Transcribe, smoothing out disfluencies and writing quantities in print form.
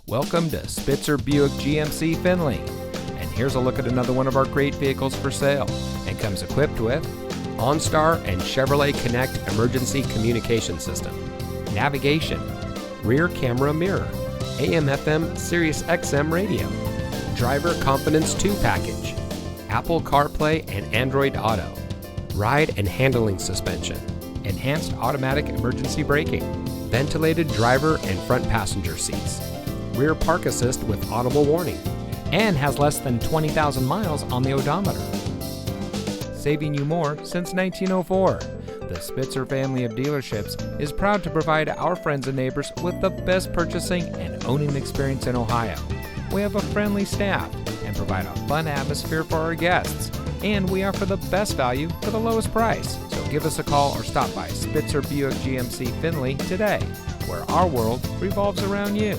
Welcome to Spitzer Buick GMC Findlay. And here's a look at another one of our great vehicles for sale, and comes equipped with OnStar and Chevrolet Connect emergency communication system, navigation, rear camera mirror, AM/FM Sirius XM radio, driver confidence 2 package, Apple CarPlay and Android Auto, ride and handling suspension, enhanced automatic emergency braking, ventilated driver and front passenger seats, rear park assist with audible warning, and has less than 20,000 miles on the odometer. Saving you more since 1904. The Spitzer family of dealerships is proud to provide our friends and neighbors with the best purchasing and owning experience in Ohio. We have a friendly staff and provide a fun atmosphere for our guests, and we offer the best value for the lowest price. So give us a call or stop by Spitzer Buick GMC Findlay today, where our world revolves around you.